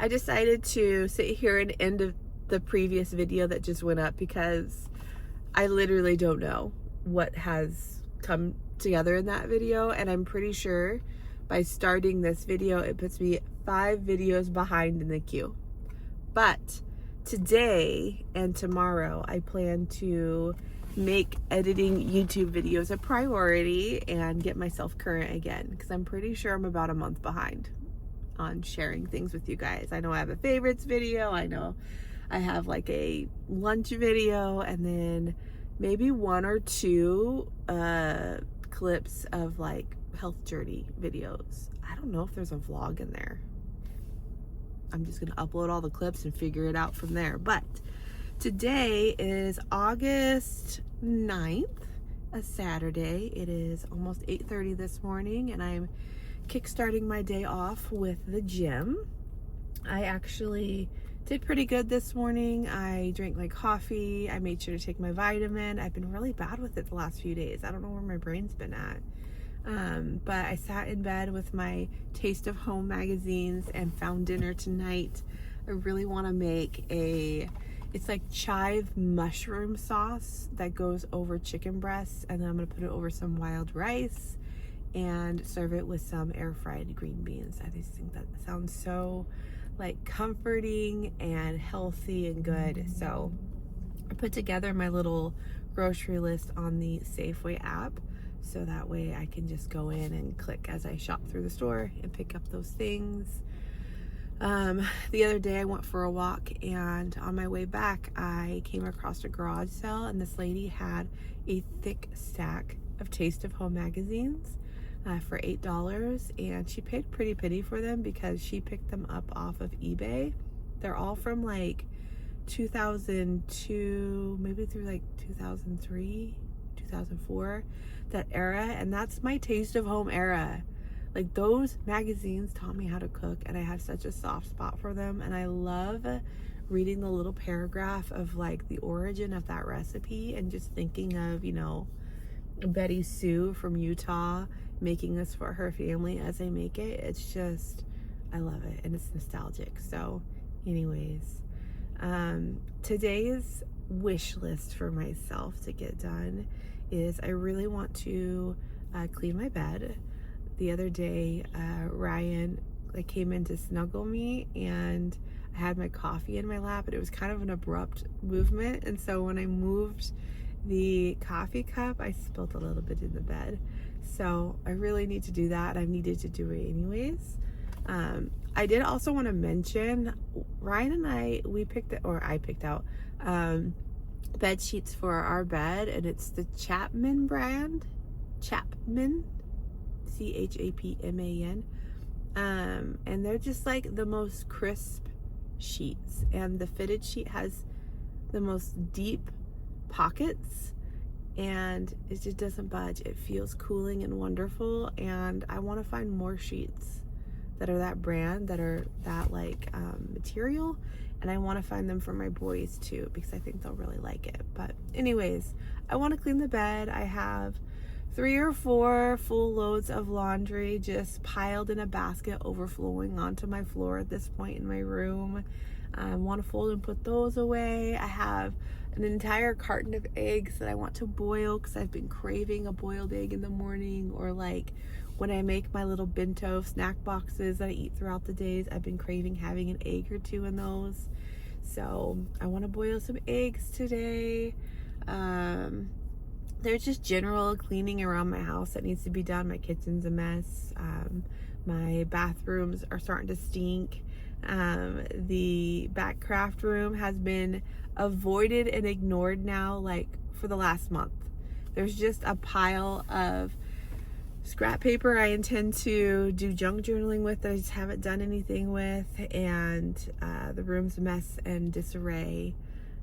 I decided to sit here and end of the previous video that just went up because I literally don't know what has come together in that video, and I'm pretty sure by starting this video it puts me 5 videos behind in the queue. But today and tomorrow I plan to make editing YouTube videos a priority and get myself current again, because I'm pretty sure I'm about a month behind on sharing things with you guys. I know I have a favorites video, I know I have like a lunch video, and then maybe 1 or 2 clips of like health journey videos. I don't know if there's a vlog in there. I'm just gonna upload all the clips and figure it out from there. But today is August 9th, a Saturday. It is almost 8:30 this morning, and I'm kickstarting my day off with the gym. I actually did pretty good this morning. I drank my coffee. I made sure to take my vitamin. I've been really bad with it the last few days. I don't know where my brain's been at. But I sat in bed with my Taste of Home magazines and found dinner tonight. I really want to make it's like chive mushroom sauce that goes over chicken breasts, and then I'm going to put it over some wild rice and serve it with some air fried green beans. I just think that sounds so like comforting and healthy and good. So I put together my little grocery list on the Safeway app, so that way I can just go in and click as I shop through the store and pick up those things. The other day I went for a walk, and on my way back I came across a garage sale, and this lady had a thick stack of Taste of Home magazines for $8, and she paid pretty penny for them because she picked them up off of eBay. They're all from like 2002, maybe through like 2003, 2004, that era, and that's my Taste of Home era. Like, those magazines taught me how to cook, and I have such a soft spot for them, and I love reading the little paragraph of like the origin of that recipe and just thinking of, you know, Betty Sue from Utah making this for her family as I make it. It's just, I love it, and it's nostalgic. So anyways, today's wish list for myself to get done is I really want to clean my bed. The other day, Ryan came in to snuggle me, and I had my coffee in my lap, and it was kind of an abrupt movement, and so when I moved the coffee cup, I spilled a little bit in the bed. So I really need to do that. I've needed to do it anyways. I did also want to mention, Ryan and I picked out bed sheets for our bed, and it's the Chapman brand. Chapman, Chapman. And they're just like the most crisp sheets, and the fitted sheet has the most deep pockets, and it just doesn't budge. It feels cooling and wonderful, and I want to find more sheets that are that brand, that are that like material, and I want to find them for my boys too, because I think they'll really like it. But anyways, I want to clean the bed. I have 3 or 4 full loads of laundry just piled in a basket, overflowing onto my floor at this point in my room. I want to fold and put those away. I have an entire carton of eggs that I want to boil, because I've been craving a boiled egg in the morning, or like when I make my little bento snack boxes that I eat throughout the days, I've been craving having an egg or 2 in those. So I want to boil some eggs today. There's just general cleaning around my house that needs to be done. My kitchen's a mess. My bathrooms are starting to stink. The back craft room has been avoided and ignored now, like for the last month. There's just a pile of scrap paper I intend to do junk journaling with that I just haven't done anything with, and the room's a mess and disarray.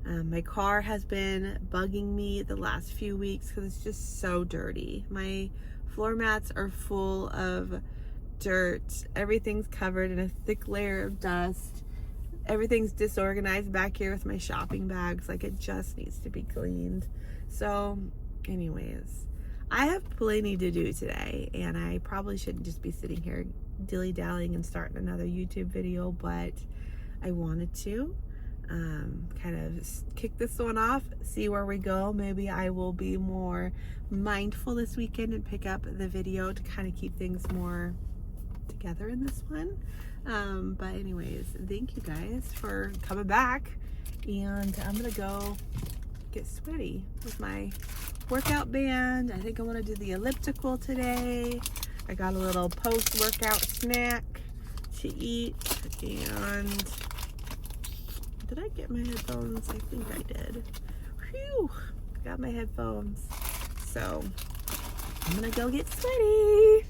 My car has been bugging me the last few weeks because it's just so dirty. My floor mats are full of dirt. Everything's covered in a thick layer of dust. Everything's disorganized back here with my shopping bags. Like, it just needs to be cleaned. So anyways, I have plenty to do today, and I probably shouldn't just be sitting here dilly-dallying and starting another YouTube video, but I wanted to kind of kick this one off, see where we go. Maybe I will be more mindful this weekend and pick up the video to kind of keep things more together in this one. But anyways, thank you guys for coming back, and I'm gonna go get sweaty with my workout band. I think I want to do the elliptical today. I got a little post-workout snack to eat. And did I get my headphones? I think I did. Whew, got my headphones. So I'm gonna go get sweaty.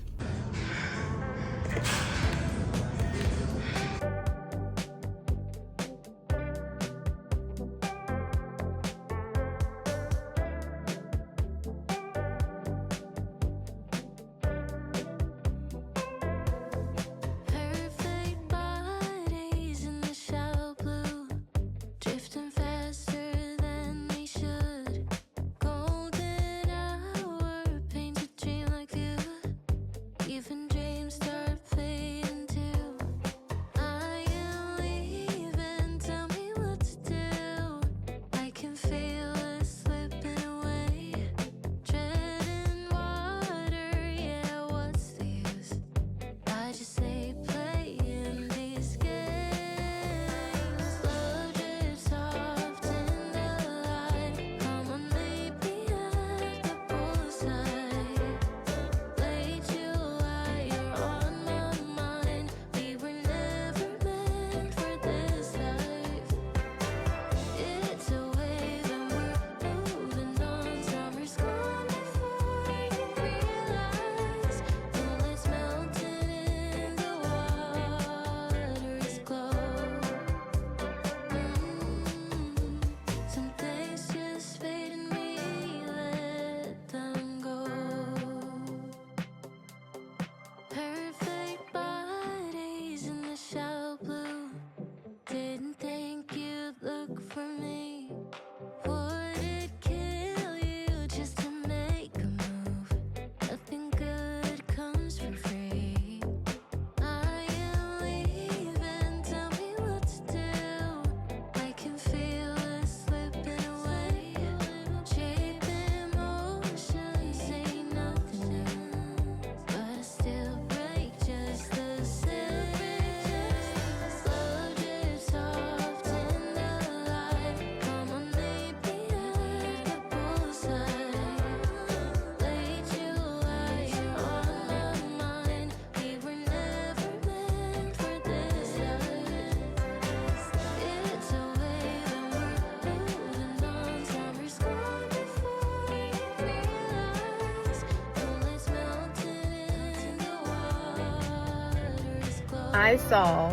I saw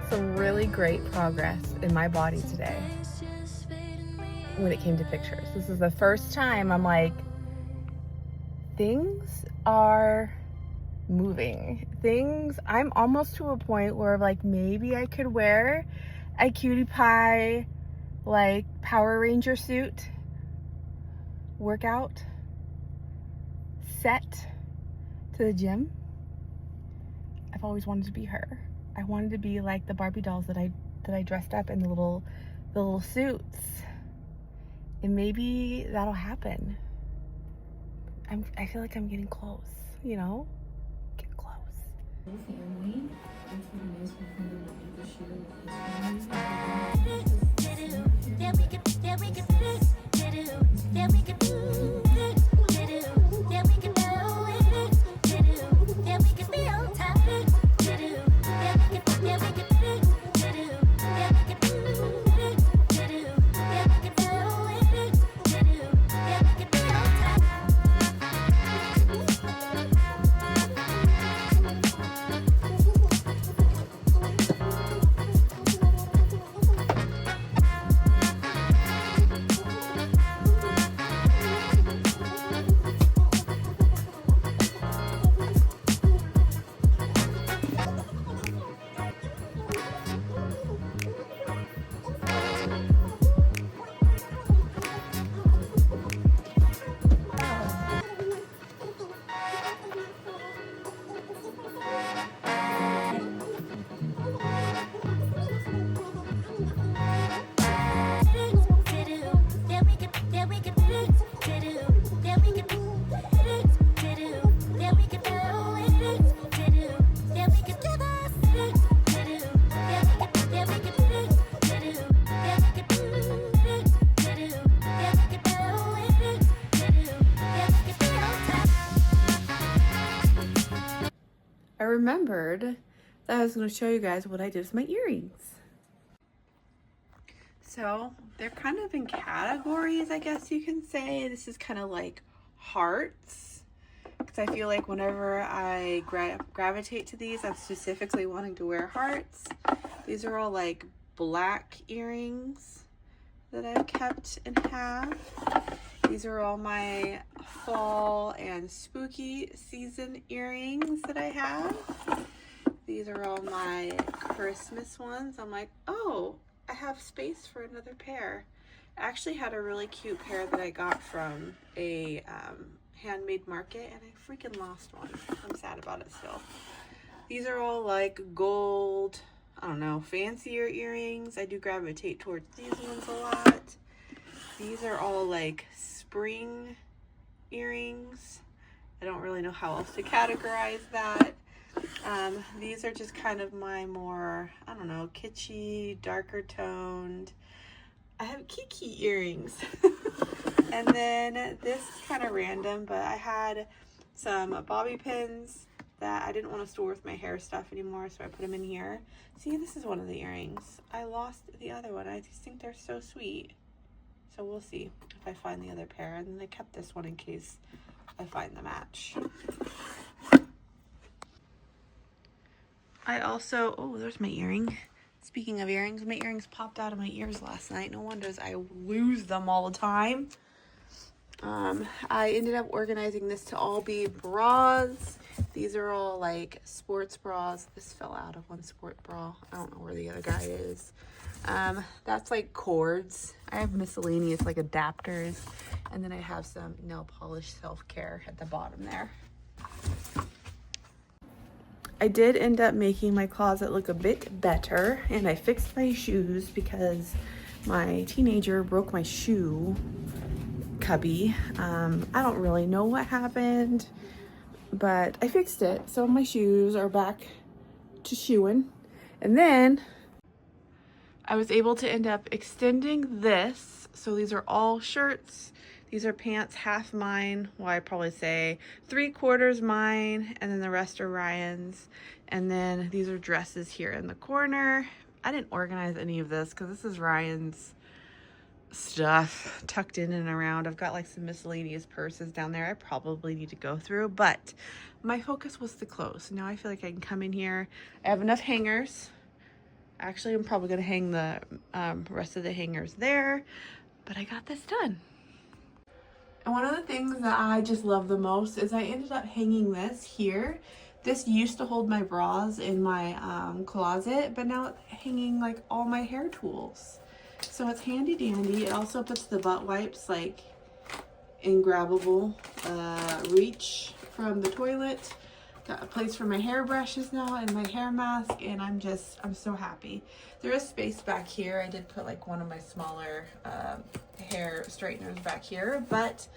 some really great progress in my body today when it came to pictures. This is the first time I'm like, things are moving. I'm almost to a point where like maybe I could wear a Cutie Pie like Power Ranger suit, workout set to the gym. I've always wanted to be her. I wanted to be like the Barbie dolls that I dressed up in the little suits. And maybe that'll happen. I feel like I'm getting close, you know? Getting close. Family. remembered that I was going to show you guys what I did with my earrings. So they're kind of in categories, I guess you can say. This is kind of like hearts, because I feel like whenever I gravitate to these, I'm specifically wanting to wear hearts. These are all like black earrings that I've kept and have. These are all my fall and spooky season earrings that I have. These are all my Christmas ones. I'm like, oh, I have space for another pair. I actually had a really cute pair that I got from a handmade market, and I freaking lost one. I'm sad about it still. These are all like gold, I don't know, fancier earrings. I do gravitate towards these ones a lot. These are all like spring earrings. I don't really know how else to categorize that. These are just kind of my more, I don't know, kitschy, darker toned. I have Kiki earrings. And then this is kind of random, but I had some bobby pins that I didn't want to store with my hair stuff anymore, so I put them in here. See, this is one of the earrings. I lost the other one. I just think they're so sweet. So we'll see if I find the other pair. And then I kept this one in case I find the match. I also, oh, there's my earring. Speaking of earrings, my earrings popped out of my ears last night. No wonder I lose them all the time. I ended up organizing this to all be bras. These are all like sports bras. This fell out of one sport bra. I don't know where the other guy is. That's like cords. I have miscellaneous like adapters. And then I have some nail polish self-care at the bottom there. I did end up making my closet look a bit better, and I fixed my shoes because my teenager broke my shoe cubby. I don't really know what happened, but I fixed it. So my shoes are back to shoeing. And then I was able to end up extending this. So these are all shirts. These are pants, half mine. Well, I'd probably say 3/4 mine, and then the rest are Ryan's. And then these are dresses here in the corner. I didn't organize any of this because this is Ryan's stuff tucked in and around. I've got like some miscellaneous purses down there I probably need to go through, but my focus was the clothes. Now I feel like I can come in here. I have enough hangers. Actually, I'm probably gonna hang the rest of the hangers there, but I got this done. And one of the things that I just love the most is I ended up hanging this here. This used to hold my bras in my closet, but now it's hanging like all my hair tools. So it's handy dandy. It also puts the butt wipes like in grabbable reach from the toilet. Got a place for my hairbrushes now and my hair mask, and I'm so happy. There is space back here. I did put like one of my smaller hair straighteners back here, but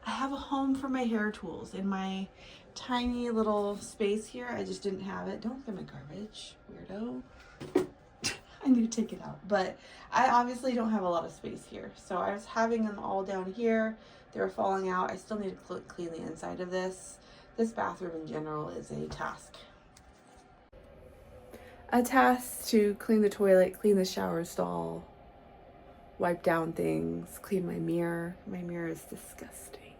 I have a home for my hair tools in my tiny little space here. I just didn't have it. Don't look at my garbage, weirdo. I need to take it out, but I obviously don't have a lot of space here. So I was having them all down here. They were falling out. I still need to clean the inside of this. This bathroom in general is a task. A task to clean the toilet, clean the shower stall, wipe down things, clean my mirror. My mirror is disgusting.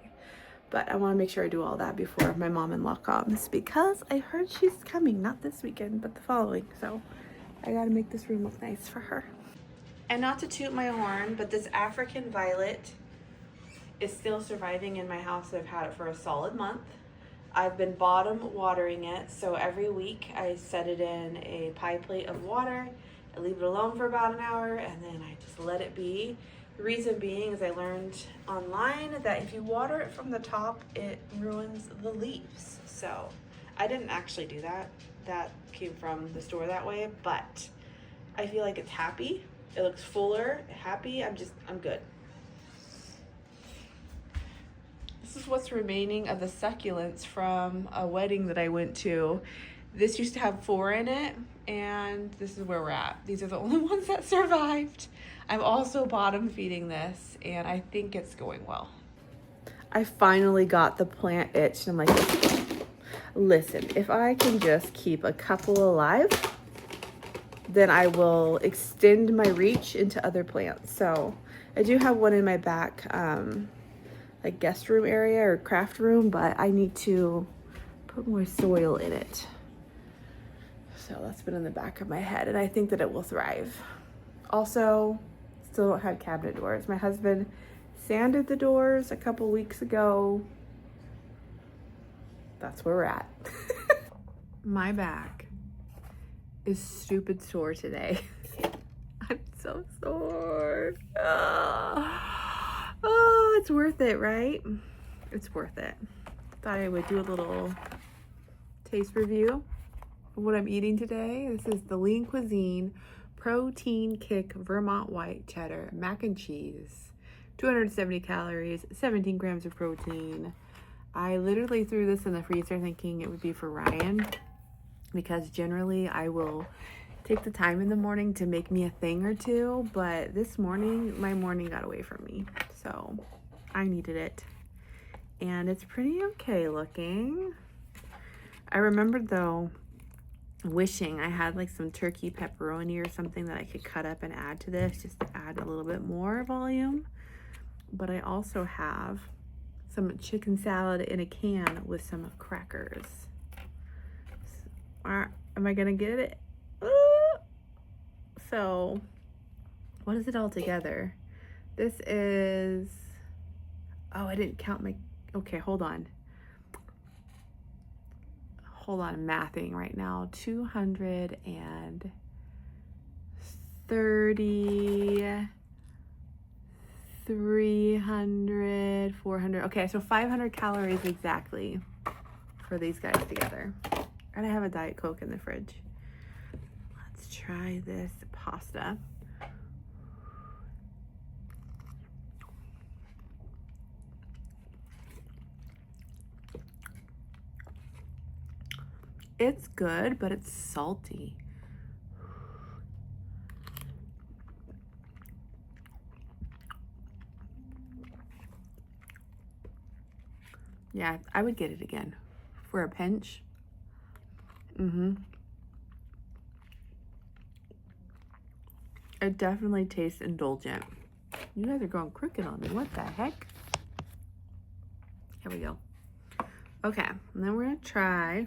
But I want to make sure I do all that before my mom-in-law comes, because I heard she's coming, not this weekend, but the following. So I gotta make this room look nice for her. And not to toot my horn, but this African violet is still surviving in my house. I've had it for a solid month. I've been bottom watering it, so every week I set it in a pie plate of water. I leave it alone for about an hour, and then I just let it be. The reason being is I learned online that if you water it from the top, it ruins the leaves. So I didn't actually do that. That came from the store that way, but I feel like it's happy. It looks fuller, happy. I'm good. This is what's remaining of the succulents from a wedding that I went to. This used to have 4 in it, and this is where we're at. These are the only ones that survived. I'm also bottom feeding this, and I think it's going well. I finally got the plant itch, and I'm like, listen, if I can just keep a couple alive, then I will extend my reach into other plants. So I do have one in my back, like guest room area or craft room, but I need to put more soil in it. So that's been in the back of my head, and I think that it will thrive. Also, still don't have cabinet doors. My husband sanded the doors a couple weeks ago. That's where we're at. My back is stupid sore today. I'm so sore. Oh, it's worth it, right? It's worth it. Thought I would do a little taste review of what I'm eating today. This is the Lean Cuisine Protein Kick Vermont White Cheddar Mac and Cheese. 270 calories, 17 grams of protein. I literally threw this in the freezer thinking it would be for Ryan, because generally I will take the time in the morning to make me a thing or two, but this morning, my morning got away from me, so I needed it. And it's pretty okay looking. I remembered though, wishing I had like some turkey pepperoni or something that I could cut up and add to this, just to add a little bit more volume. But I also have some chicken salad in a can with some crackers. Am I gonna get it? So what is it all together? This is, oh, I didn't count my, okay, hold on, I'm mathing right now. 230, 300, 400. Okay, so 500 calories exactly for these guys together. And I have a Diet Coke in the fridge. Let's try this pasta. It's good, but it's salty. Yeah, I would get it again for a pinch. It definitely tastes indulgent. You guys are going crooked on me. What the heck? Here we go. Okay, and then we're gonna try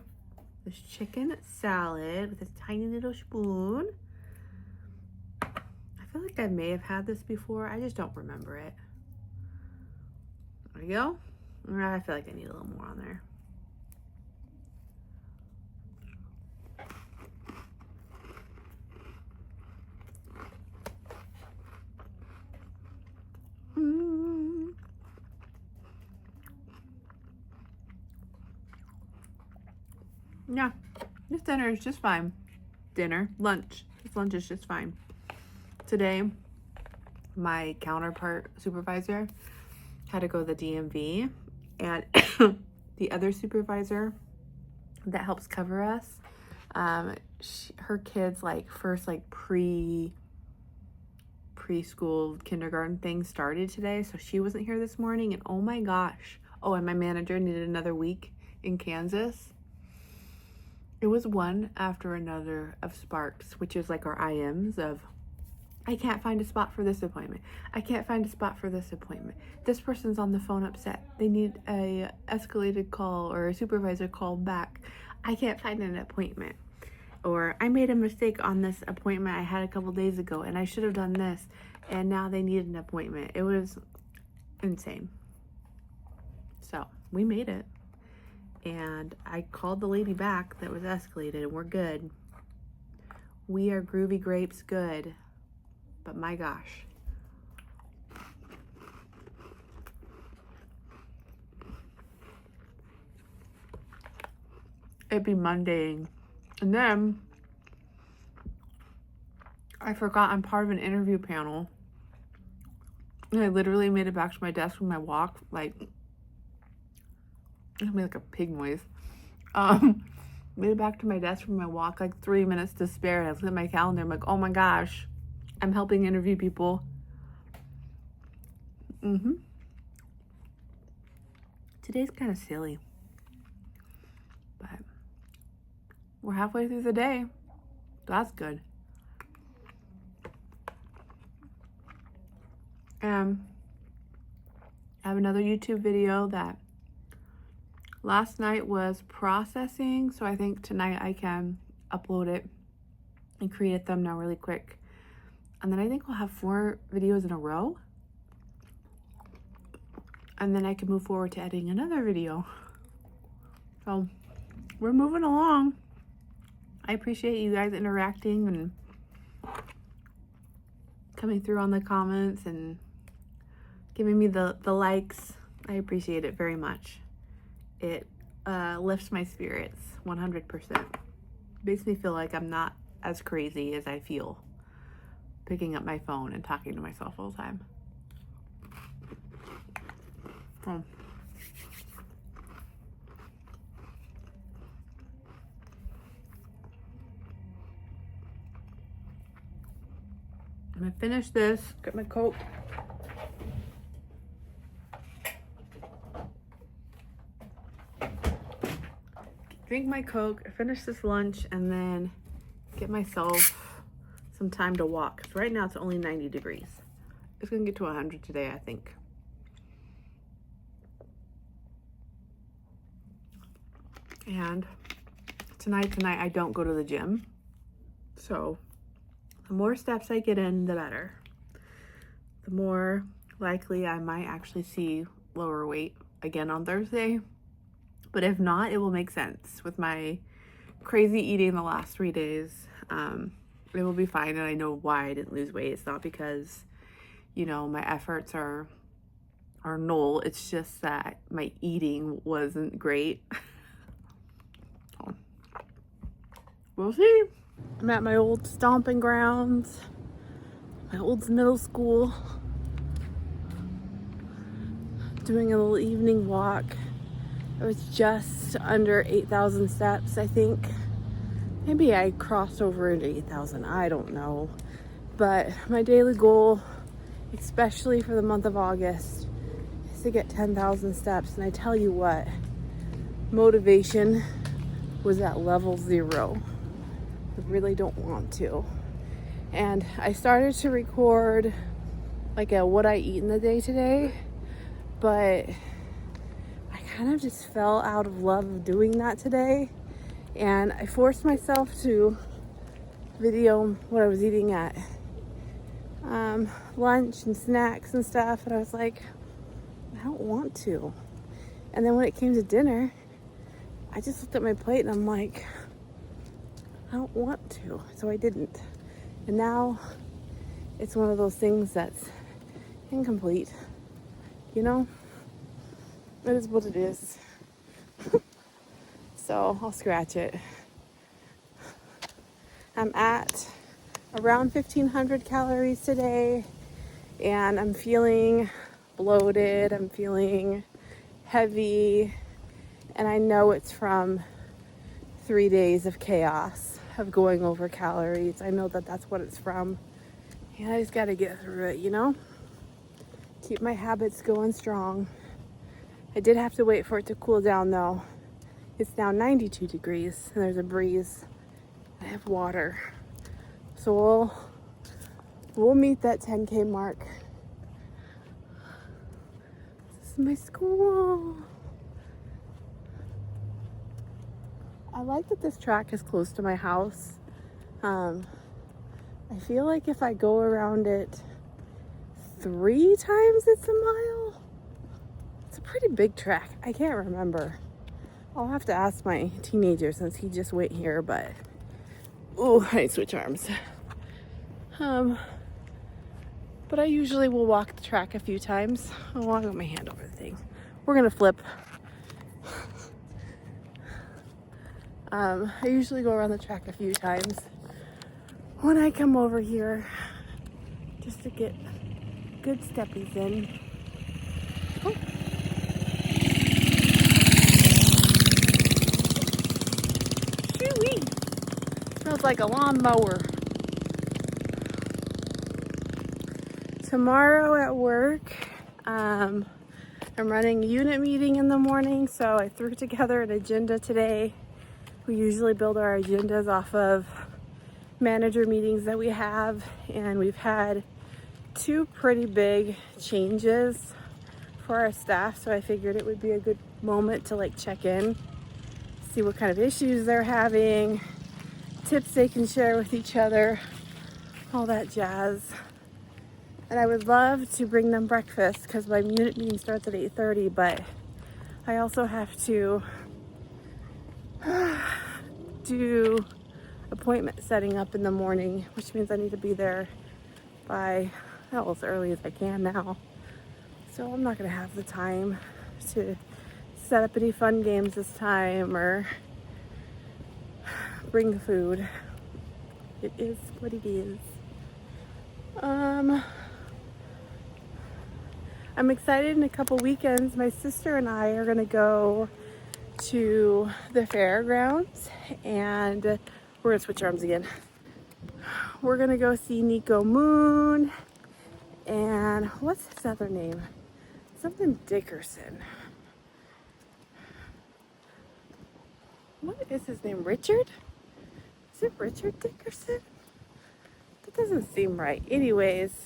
this chicken salad with this tiny little spoon. I feel like I may have had this before. I just don't remember it. There we go. I feel like I need a little more on there. Yeah, this dinner is just fine. Lunch. This lunch is just fine. Today, my counterpart supervisor had to go to the DMV, and the other supervisor that helps cover us, her kids first preschool kindergarten thing started today, so she wasn't here this morning, and oh my gosh. Oh, and my manager needed another week in Kansas. It was one after another of Sparks, which is like our IMs of, I can't find a spot for this appointment. I can't find a spot for this appointment. This person's on the phone upset. They need a escalated call or a supervisor call back. I can't find an appointment. Or I made a mistake on this appointment I had a couple days ago and I should have done this, and now they need an appointment. It was insane. So we made it. And I called the lady back that was escalated, and we're good. We are Groovy Grapes good. But my gosh. It'd be Monday. And then I forgot I'm part of an interview panel. And I literally made it back to my desk from my walk, I made like a pig noise. Made it back to my desk from my walk, 3 minutes to spare. And I looked at my calendar. I'm like, oh my gosh, I'm helping interview people. Today's kind of silly. But we're halfway through the day. That's good. I have another YouTube video that last night was processing, so I think tonight I can upload it and create a thumbnail really quick. And then I think we'll have 4 videos in a row. And then I can move forward to editing another video. So we're moving along. I appreciate you guys interacting and coming through on the comments and giving me the likes. I appreciate it very much. It lifts my spirits 100%. Makes me feel like I'm not as crazy as I feel picking up my phone and talking to myself all the time. I'm gonna finish this, get my Coke. Drink my Coke, finish this lunch, and then get myself some time to walk. 'Cause right now it's only 90 degrees. It's gonna get to 100 today, I think. And tonight I don't go to the gym. So the more steps I get in, the better. The more likely I might actually see lower weight again on Thursday. But if not, it will make sense with my crazy eating the last 3 days. It will be fine, and I know why I didn't lose weight. It's not because, you know, my efforts are null. It's just that my eating wasn't great. So, we'll see. I'm at my old stomping grounds, my old middle school, doing a little evening walk. It was just under 8,000 steps, I think. Maybe I crossed over into 8,000, I don't know. But my daily goal, especially for the month of August, is to get 10,000 steps. And I tell you what, motivation was at level 0. I really don't want to. And I started to record like a what I eat in the day today, but I kind of just fell out of love of doing that today. And I forced myself to video what I was eating at lunch and snacks and stuff. And I was like, I don't want to. And then when it came to dinner, I just looked at my plate and I'm like, I don't want to. So I didn't. And now it's one of those things that's incomplete. You know? It is what it is. So I'll scratch it. I'm at around 1,500 calories today, and I'm feeling bloated. I'm feeling heavy, and I know it's from 3 days of chaos of going over calories. I know that that's what it's from. And I just got to get through it, you know? Keep my habits going strong. I did have to wait for it to cool down though. It's now 92 degrees and there's a breeze. I have water. So we'll meet that 10K mark. This is my school. I like that this track is close to my house. I feel like if I go around it 3 times, it's a mile. It's a pretty big track. I can't remember. I'll have to ask my teenager since he just went here, but ooh, I need to switch arms. But I usually will walk the track a few times. Oh, I got my hand over the thing. We're gonna flip. I usually go around the track a few times when I come over here just to get good steppies in. Oh. Shoo-wee. Smells like a lawnmower. Tomorrow at work, I'm running a unit meeting in the morning, so I threw together an agenda today We usually build our agendas off of manager meetings that we have, and we've had 2 pretty big changes for our staff, so I figured it would be a good moment to like check in, see what kind of issues they're having, tips they can share with each other, all that jazz. And I would love to bring them breakfast because my unit meeting starts at 8:30, but I also have to do appointment setting up in the morning, which means I need to be there by as early as I can now. So I'm not gonna have the time to set up any fun games this time or bring the food. It is what it is. I'm excited. In a couple weekends, my sister and I are gonna go to the fairgrounds, and we're gonna switch arms again. We're gonna go see Nico Moon and what's his other name? Something Dickerson. What is his name? Richard? Is it Richard Dickerson? That doesn't seem right. Anyways,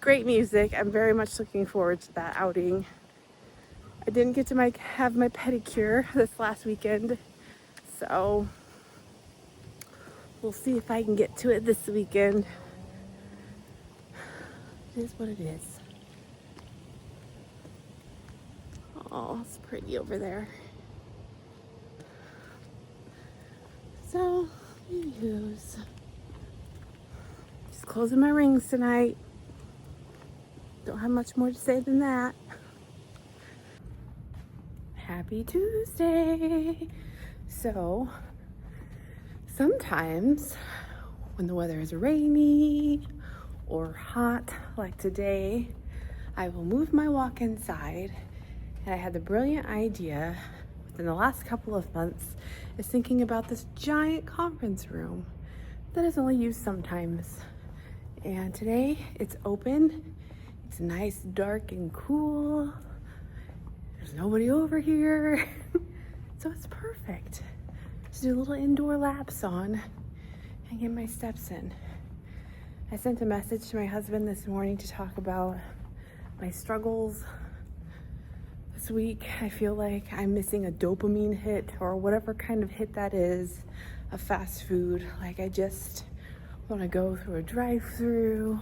great music. I'm very much looking forward to that outing. I didn't get to have my pedicure this last weekend, so we'll see if I can get to it this weekend. It is what it is. Oh, it's pretty over there. So, anywho's, just closing my rings tonight. Don't have much more to say than that. Happy Tuesday. So, sometimes when the weather is rainy or hot like today, I will move my walk inside. And I had the brilliant idea within the last couple of months is thinking about this giant conference room that is only used sometimes. And today it's open. It's nice, dark, and cool. There's nobody over here. So it's perfect. Just do a little indoor laps on and get my steps in. I sent a message to my husband this morning to talk about my struggles this week. I feel like I'm missing a dopamine hit or whatever kind of hit that is of fast food. Like I just want to go through a drive-through,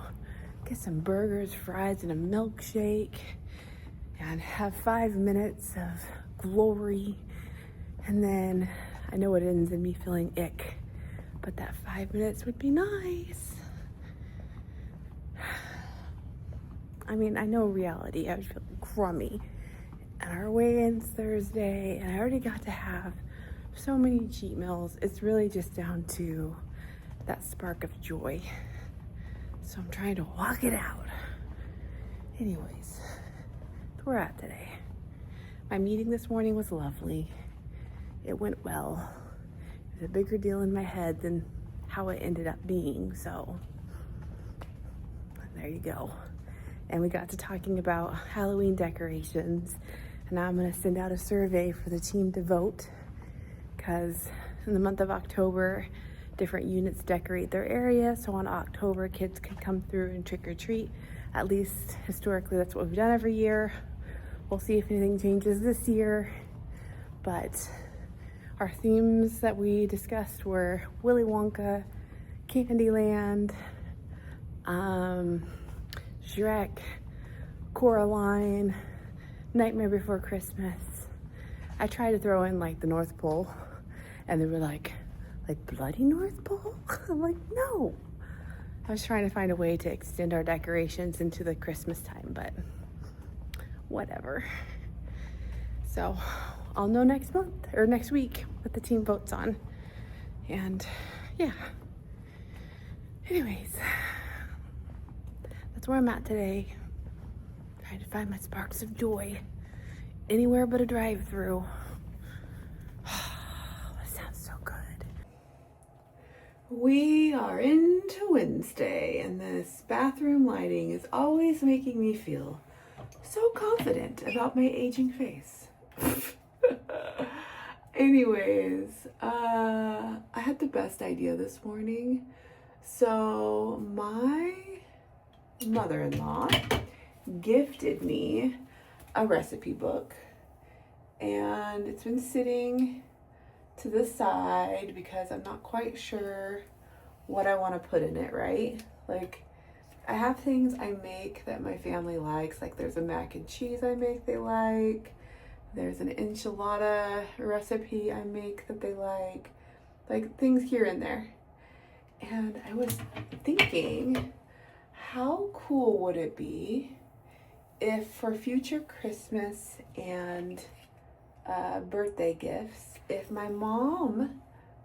get some burgers, fries, and a milkshake, and have 5 minutes of glory. And then I know it ends in me feeling ick, but that 5 minutes would be nice. I mean, I know reality. I would feel crummy. And our weigh-in's Thursday, and I already got to have so many cheat meals. It's really just down to that spark of joy. So I'm trying to walk it out. Anyways, that's where we're at today. My meeting this morning was lovely. It went well. It was a bigger deal in my head than how it ended up being, so there you go. And we got to talking about Halloween decorations, and now I'm gonna send out a survey for the team to vote, because in the month of October, different units decorate their area, so on October, kids can come through and trick or treat. At least historically, that's what we've done every year. We'll see if anything changes this year, but our themes that we discussed were Willy Wonka, Candyland, Shrek, Coraline, Nightmare Before Christmas. I tried to throw in like the North Pole, and they were like bloody North Pole? I'm like, no. I was trying to find a way to extend our decorations into the Christmas time, but whatever. So I'll know next month or next week what the team votes on. And yeah. Anyways, that's where I'm at today. Trying to find my sparks of joy anywhere but a drive-through. That sounds so good. We are into Wednesday, and this bathroom lighting is always making me feel so confident about my aging face. Anyways, I had the best idea this morning. So my mother-in-law gifted me a recipe book, and it's been sitting to the side because I'm not quite sure what I want to put in it, right? Like, I have things I make that my family likes. Like, there's a mac and cheese I make they like. There's an enchilada recipe I make that they like things here and there. And I was thinking, how cool would it be if for future Christmas and birthday gifts, if my mom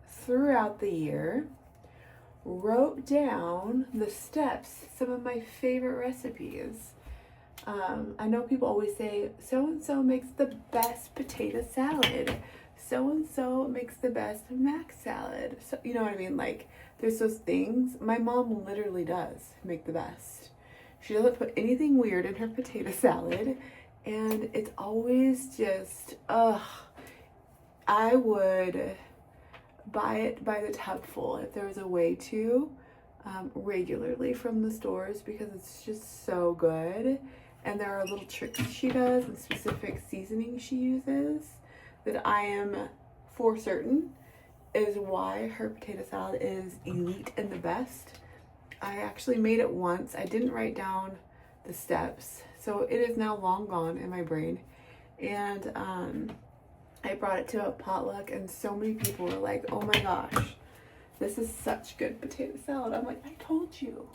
throughout the year wrote down the steps, some of my favorite recipes. I know people always say, so-and-so makes the best potato salad. So-and-so makes the best mac salad. So, you know what I mean? Like, there's those things. My mom literally does make the best. She doesn't put anything weird in her potato salad. And it's always just, I would buy it by the tubful if there was a way to, regularly from the stores, because it's just so good. And there are little tricks she does and specific seasonings she uses that I am for certain is why her potato salad is elite and the best. I actually made it once. I didn't write down the steps, so it is now long gone in my brain. And I brought it to a potluck, and so many people were like, oh my gosh, this is such good potato salad. I'm like, I told you.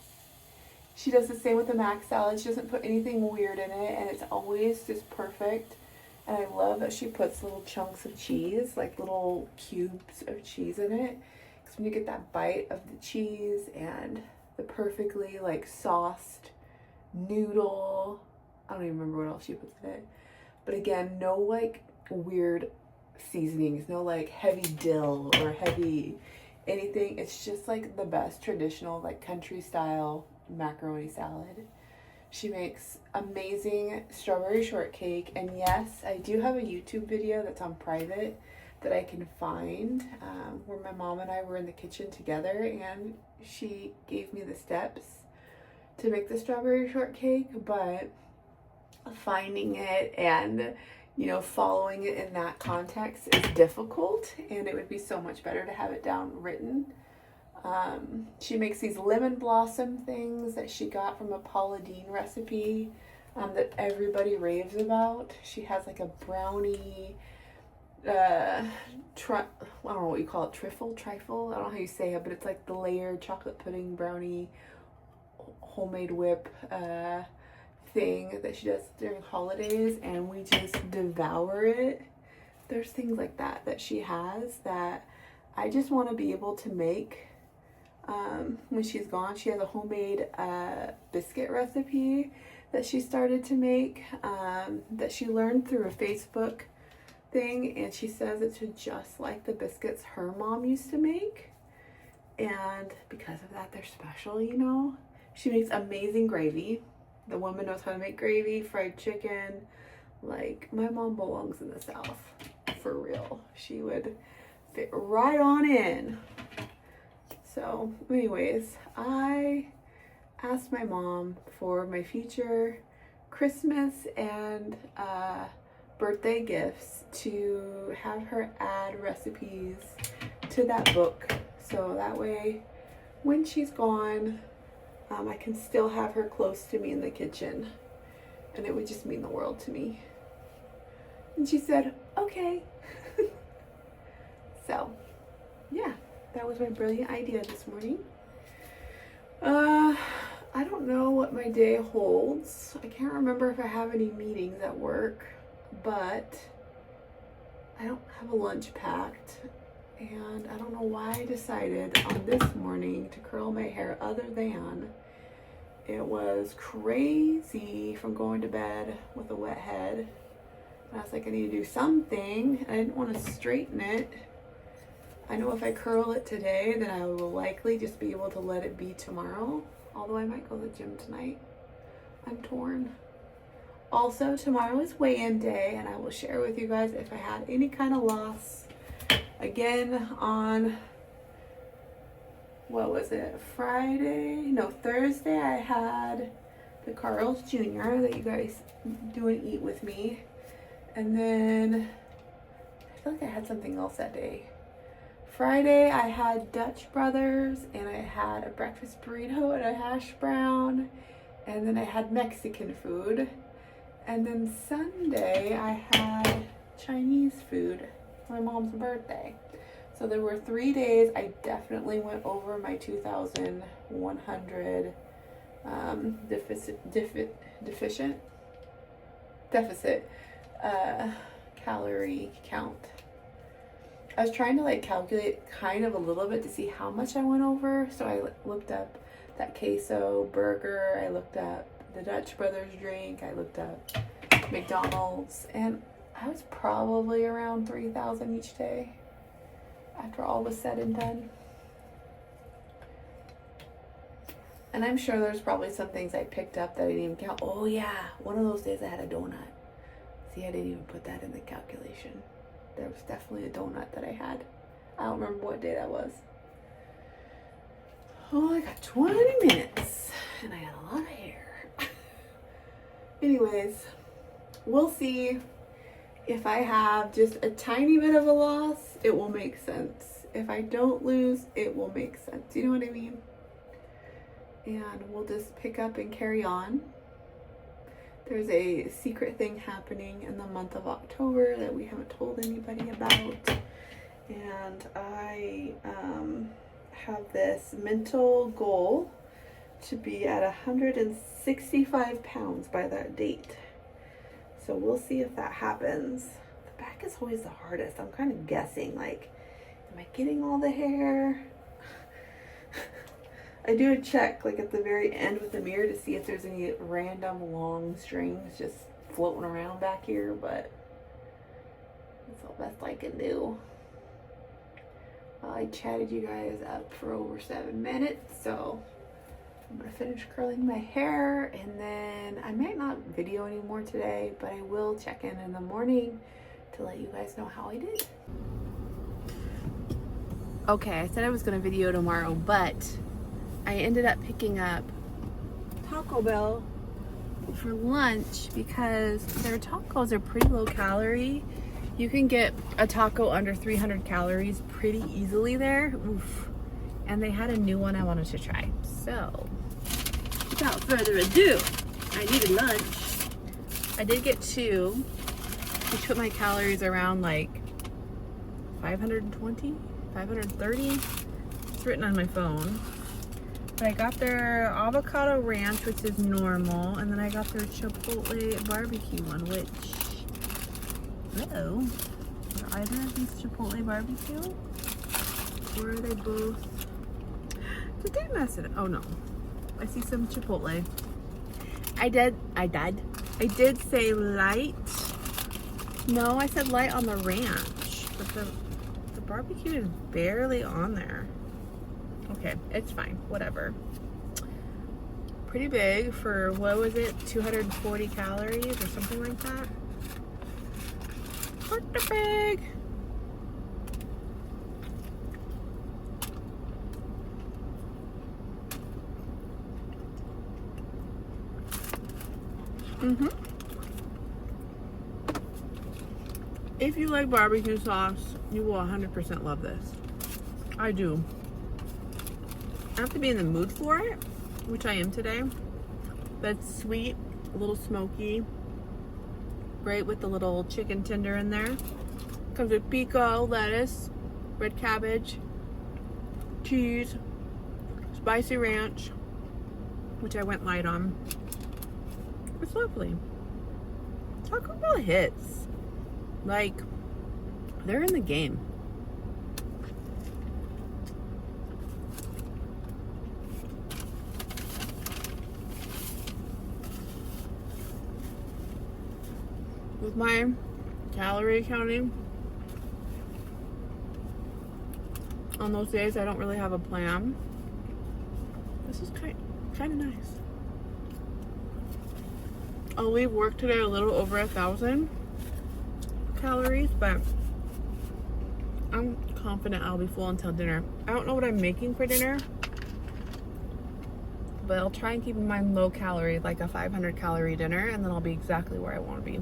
She does the same with the mac salad. She doesn't put anything weird in it, and it's always just perfect. And I love that she puts little chunks of cheese, like little cubes of cheese in it. Because when you get that bite of the cheese and the perfectly like sauced noodle, I don't even remember what else she puts in it. But again, no like weird seasonings, no like heavy dill or heavy anything. It's just like the best traditional like country style macaroni salad. She makes amazing strawberry shortcake, and yes, I do have a YouTube video that's on private that I can find, where my mom and I were in the kitchen together, and she gave me the steps to make the strawberry shortcake. But finding it and following it in that context is difficult, and it would be so much better to have it down written. She makes these lemon blossom things that she got from a Paula Deen recipe that everybody raves about. She has like a brownie, I don't know what you call it, trifle? I don't know how you say it, but it's like the layered chocolate pudding brownie homemade whip thing that she does during holidays, and we just devour it. There's things like that she has that I just want to be able to make when she's gone. She has a homemade biscuit recipe that she started to make that she learned through a Facebook thing, and she says it's just like the biscuits her mom used to make, and because of that they're special. She makes amazing gravy. The woman knows how to make gravy, fried chicken. Like, my mom belongs in the South for real. She would fit right on in. So anyways, I asked my mom for my future Christmas and birthday gifts to have her add recipes to that book, so that way when she's gone, I can still have her close to me in the kitchen, and it would just mean the world to me. And she said, okay. So yeah, that was my brilliant idea this morning. I don't know what my day holds. I can't remember if I have any meetings at work, but I don't have a lunch packed, and I don't know why I decided on this morning to curl my hair, other than it was crazy from going to bed with a wet head. And I was like, I need to do something. I didn't want to straighten it. I know if I curl it today, then I will likely just be able to let it be tomorrow. Although I might go to the gym tonight. I'm torn. Also, tomorrow is weigh-in day, and I will share with you guys if I had any kind of loss again on, what was it, Thursday I had the Carl's Jr. that you guys do and eat with me. And then I feel like I had something else that day. Friday I had Dutch Brothers, and I had a breakfast burrito and a hash brown, and then I had Mexican food. And then Sunday I had Chinese food for my mom's birthday. So there were 3 days I definitely went over my 2,100 deficit calorie count. I was trying to like calculate kind of a little bit to see how much I went over. So I looked up that queso burger, I looked up the Dutch Brothers drink, I looked up McDonald's, and I was probably around 3,000 each day after all was said and done. And I'm sure there's probably some things I picked up that I didn't even count. Oh yeah, one of those days I had a donut. See, I didn't even put that in the calculation. There was definitely a donut that I had. I don't remember what day that was. Oh, I got 20 minutes and I got a lot of hair. Anyways, we'll see. If I have just a tiny bit of a loss, it will make sense. If I don't lose, it will make sense. You know what I mean? And we'll just pick up and carry on. There's a secret thing happening in the month of October that we haven't told anybody about. And I have this mental goal to be at 165 pounds by that date. So we'll see if that happens. The back is always the hardest. I'm kind of guessing, like, am I getting all the hair? I do a check, like, at the very end with the mirror to see if there's any random long strings just floating around back here, but that's the best I can do. I chatted you guys up for over 7 minutes, so I'm gonna finish curling my hair, and then I might not video anymore today, but I will check in the morning to let you guys know how I did. Okay, I said I was gonna video tomorrow, but I ended up picking up Taco Bell for lunch because their tacos are pretty low calorie. You can get a taco under 300 calories pretty easily there. Oof. And they had a new one I wanted to try. So, without further ado, I needed lunch. I did get 2, which put my calories around like 520, 530. It's written on my phone. But I got their avocado ranch, which is normal, and then I got their chipotle barbecue one, which, are either of these chipotle barbecue? Or are they both? Did they mess it up? Oh no, I see some chipotle. I did say light. No, I said light on the ranch, but the barbecue is barely on there. Okay, it's fine, whatever. Pretty big for, what was it, 240 calories or something like that? Pretty big. If you like barbecue sauce, you will 100% love this. I do. I have to be in the mood for it, which I am today. But it's sweet, a little smoky. Great with the little chicken tender in there. Comes with pico, lettuce, red cabbage, cheese, spicy ranch, which I went light on. It's lovely. Taco Bell hits. Like, they're in the game. With my calorie counting, on those days I don't really have a plan. This is kind of nice. I'll leave work today a little over 1,000 calories, but I'm confident I'll be full until dinner. I don't know what I'm making for dinner, but I'll try and keep in mind low calorie, like a 500 calorie dinner, and then I'll be exactly where I want to be.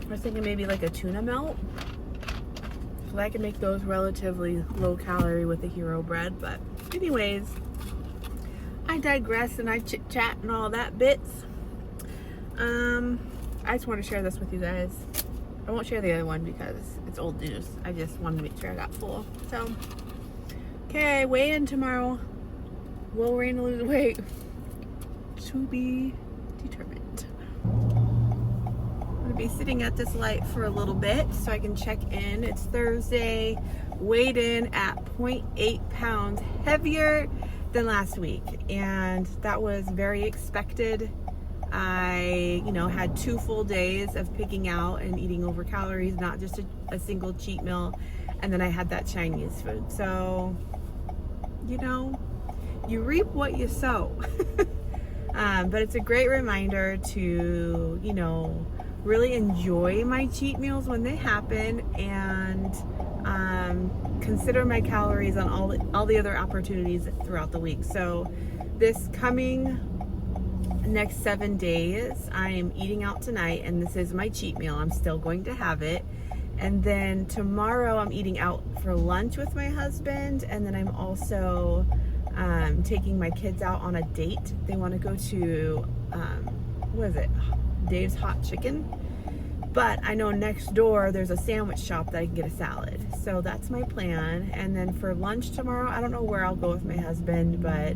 I was thinking maybe like a tuna melt, so I can make those relatively low calorie with the hero bread. But anyways, I digress and I chit chat and all that bits. I just want to share this with you guys. I won't share the other one because it's old news. I just wanted to make sure I got full. So, okay, weigh in tomorrow. Will Raina lose weight? To be determined. I'm gonna be sitting at this light for a little bit so I can check in. It's Thursday. Weighed in at 0.8 pounds heavier than last week, and that was very expected. I, had 2 full days of picking out and eating over calories, not just a single cheat meal. And then I had that Chinese food. So, you reap what you sow. But it's a great reminder to, really enjoy my cheat meals when they happen, and consider my calories on all the other opportunities throughout the week. So this coming next 7 days, I am eating out tonight, and this is my cheat meal. I'm still going to have it. And then tomorrow I'm eating out for lunch with my husband, and then I'm also taking my kids out on a date. They want to go to Dave's Hot Chicken, but I know next door there's a sandwich shop that I can get a salad. So that's my plan. And then for lunch tomorrow, I don't know where I'll go with my husband, but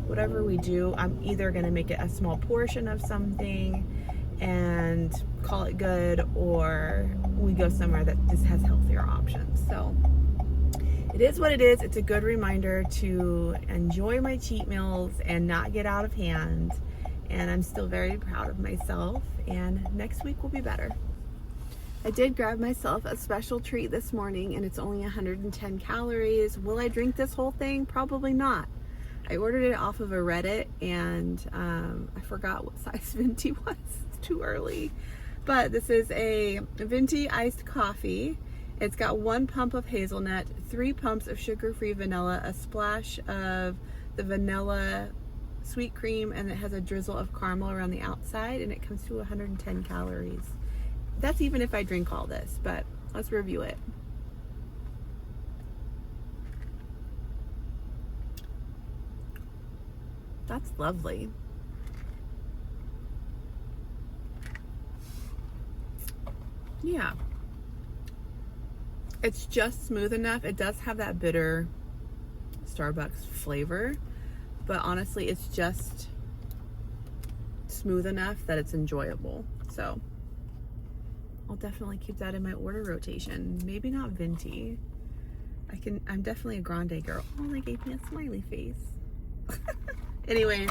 whatever we do, I'm either going to make it a small portion of something and call it good, or we go somewhere that just has healthier options. So it is what it is. It's a good reminder to enjoy my cheat meals and not get out of hand. And I'm still very proud of myself, and next week will be better. I did grab myself a special treat this morning, and it's only 110 calories. Will I drink this whole thing? Probably not. I ordered it off of a Reddit, and I forgot what size venti was. It's too early. But this is a venti iced coffee. It's got 1 pump of hazelnut, 3 pumps of sugar-free vanilla, a splash of the vanilla sweet cream, and it has a drizzle of caramel around the outside, and it comes to 110 calories. That's even if I drink all this, but let's review it. That's lovely. Yeah. It's just smooth enough. It does have that bitter Starbucks flavor, but honestly, it's just smooth enough that it's enjoyable. So I'll definitely keep that in my order rotation. Maybe not venti. I'm definitely a grande girl. Oh, they gave me a smiley face. Anyways,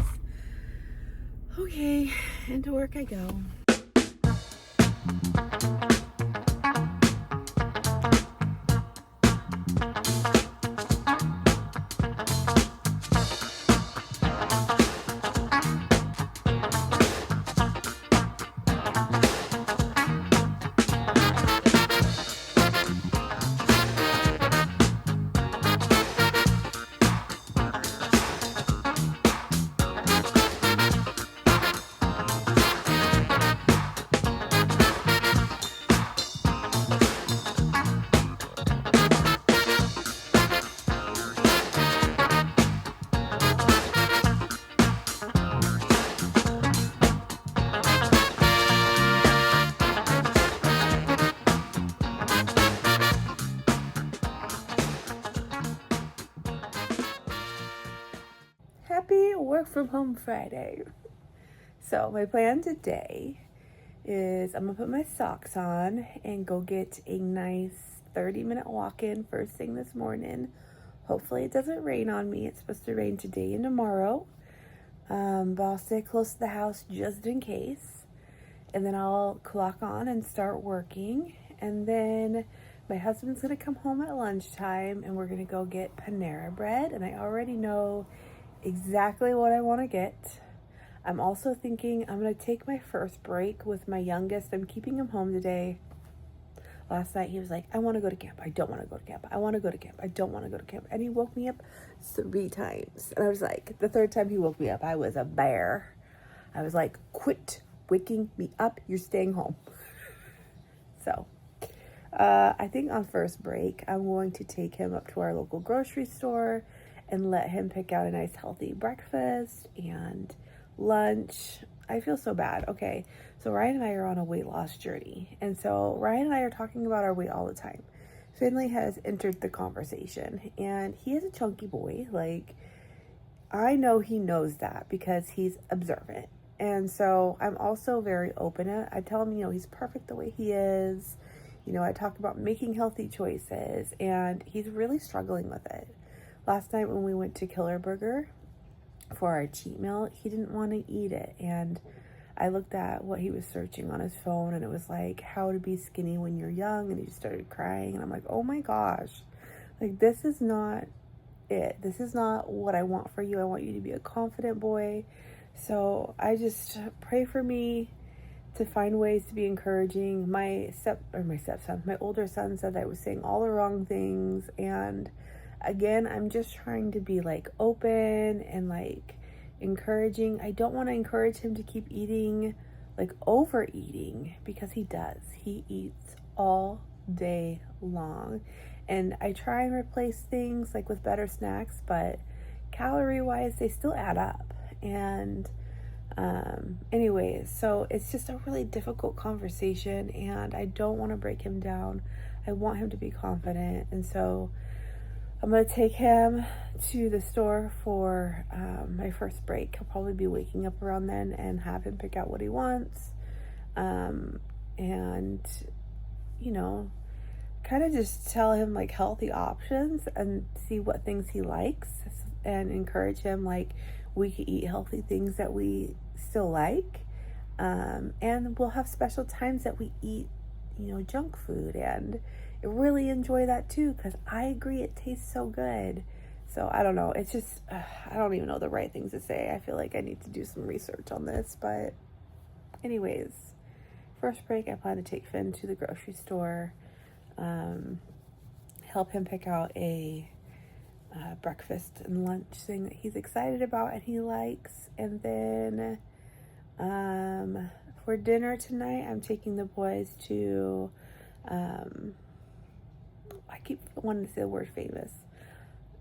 okay, into work I go. Happy work from home Friday. So my plan today is I'm gonna put my socks on and go get a nice 30-minute walk in first thing this morning. Hopefully it doesn't rain on me. It's supposed to rain today and tomorrow, but I'll stay close to the house just in case. And then I'll clock on and start working. And then my husband's gonna come home at lunchtime, and we're gonna go get Panera bread. And I already know exactly what I want to get. I'm also thinking I'm going to take my first break with my youngest. I'm keeping him home today. Last night he was like, I want to go to camp. I don't want to go to camp. I want to go to camp. I don't want to go to camp. And he woke me up 3 times. And I was like, the third time he woke me up, I was a bear. I was like, quit waking me up. You're staying home. So I think on first break, I'm going to take him up to our local grocery store and let him pick out a nice healthy breakfast and lunch. I feel so bad. Okay, so Ryan and I are on a weight loss journey. And so Ryan and I are talking about our weight all the time. Finley has entered the conversation, and he is a chunky boy. Like, I know he knows that because he's observant. And so I'm also very open. I tell him, he's perfect the way he is. I talk about making healthy choices, and he's really struggling with it. Last night when we went to Killer Burger for our cheat meal, he didn't want to eat it. And I looked at what he was searching on his phone, and it was like how to be skinny when you're young, and he just started crying. And I'm like, oh my gosh, like, this is not it. This is not what I want for you. I want you to be a confident boy. So I just pray for me to find ways to be encouraging. My older son said I was saying all the wrong things. And again, I'm just trying to be like open and like encouraging. I don't want to encourage him to keep eating, like overeating, because he does. He eats all day long. And I try and replace things like with better snacks, but calorie wise, they still add up. And anyways, so it's just a really difficult conversation, and I don't want to break him down. I want him to be confident. And so I'm going to take him to the store for my first break. He'll probably be waking up around then, and have him pick out what he wants. And, kind of just tell him like healthy options and see what things he likes, and encourage him like we could eat healthy things that we still like. And we'll have special times that we eat, junk food, and I really enjoy that too, because I agree it tastes so good. So I don't know. It's just, I don't even know the right things to say. I feel like I need to do some research on this. But anyways, first break, I plan to take Finn to the grocery store, help him pick out a breakfast and lunch thing that he's excited about and he likes. And then for dinner tonight, I'm taking the boys to, I keep wanting to say the word famous,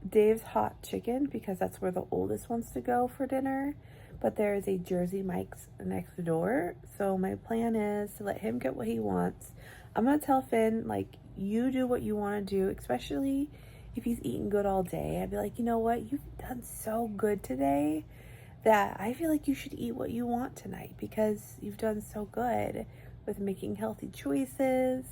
Dave's Hot Chicken, because that's where the oldest wants to go for dinner. But there is a Jersey Mike's next door. So my plan is to let him get what he wants. I'm going to tell Finn, like, you do what you want to do, especially if he's eating good all day. I'd be like, you know what? You've done so good today that I feel like you should eat what you want tonight, because you've done so good with making healthy choices.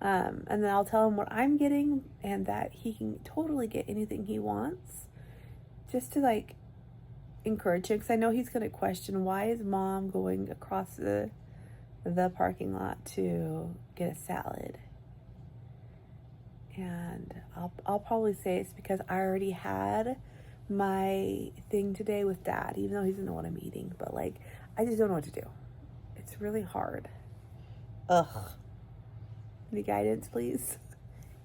And then I'll tell him what I'm getting, and that he can totally get anything he wants, just to like encourage him, because I know he's going to question, why is mom going across the parking lot to get a salad? And I'll probably say it's because I already had my thing today with dad, even though he doesn't know what I'm eating. But like, I just don't know what to do. It's really hard. Ugh. Any guidance, please?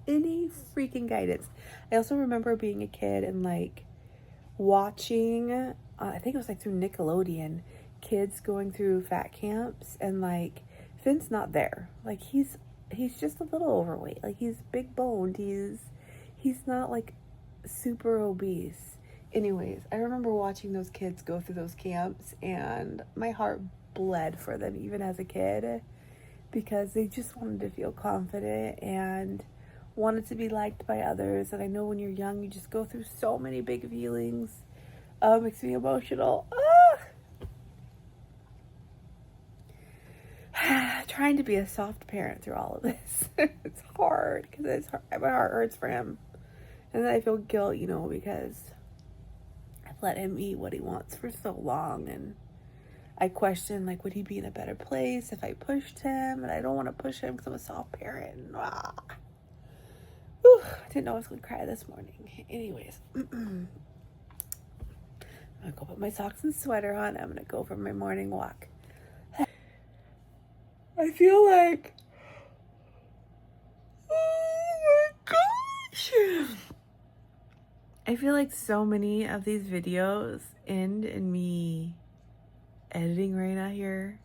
Any freaking guidance. I also remember being a kid and like watching, I think it was like through Nickelodeon, kids going through fat camps, and like Finn's not there. Like he's just a little overweight. Like he's big boned. He's not like super obese. Anyways, I remember watching those kids go through those camps, and my heart bled for them even as a kid, because they just wanted to feel confident and wanted to be liked by others. And I know when you're young, you just go through so many big feelings. It makes me emotional. Trying to be a soft parent through all of this. It's hard, because my heart hurts for him. And then I feel guilt, because I've let him eat what he wants for so long. And I question, like, would he be in a better place if I pushed him? And I don't want to push him because I'm a soft parent. Whew, I didn't know I was going to cry this morning. Anyways. I'm gonna go put my socks and sweater on. I'm gonna go for my morning walk. I feel like, oh my gosh, I feel like so many of these videos end in me editing right now here.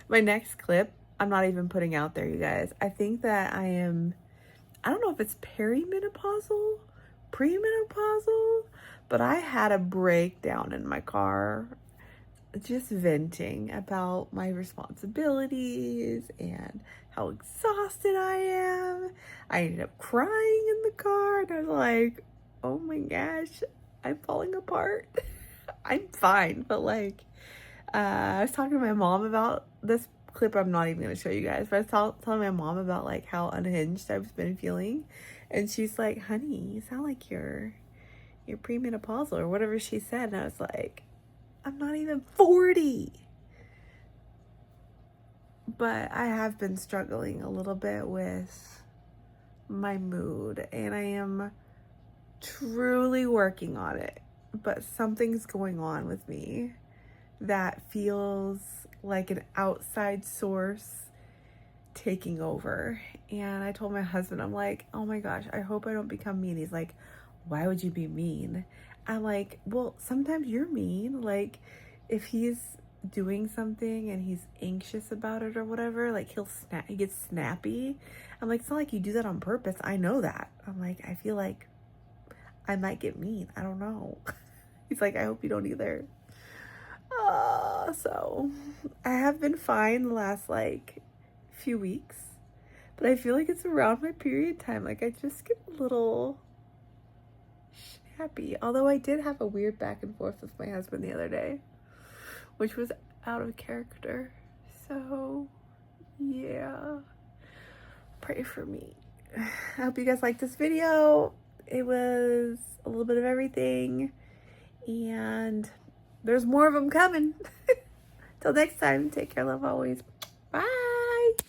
My next clip, I'm not even putting out there, you guys. I think that I don't know if it's perimenopausal, premenopausal, but I had a breakdown in my car, just venting about my responsibilities and how exhausted I am. I ended up crying in the car, and I was like, oh my gosh, I'm falling apart. I'm fine, but like, I was talking to my mom about this clip. I'm not even going to show you guys, but I was telling my mom about like how unhinged I've been feeling, and she's like, honey, you sound like you're premenopausal or whatever she said. And I was like, I'm not even 40. But I have been struggling a little bit with my mood, and I am truly working on it, but something's going on with me that feels like an outside source taking over. And I told my husband, I'm like, oh my gosh, I hope I don't become mean. He's like, why would you be mean? I'm like, well, sometimes you're mean. Like, if he's doing something and he's anxious about it or whatever, like he gets snappy. I'm like, it's not like you do that on purpose. I know that. I'm like, I feel like I might get mean. I don't know. He's like, I hope you don't either. So I have been fine the last like few weeks, but I feel like it's around my period time. Like I just get a little snappy. Although I did have a weird back and forth with my husband the other day, which was out of character. So yeah, pray for me. I hope you guys liked this video. It was a little bit of everything, and there's more of them coming. Till next time, take care, love always. Bye.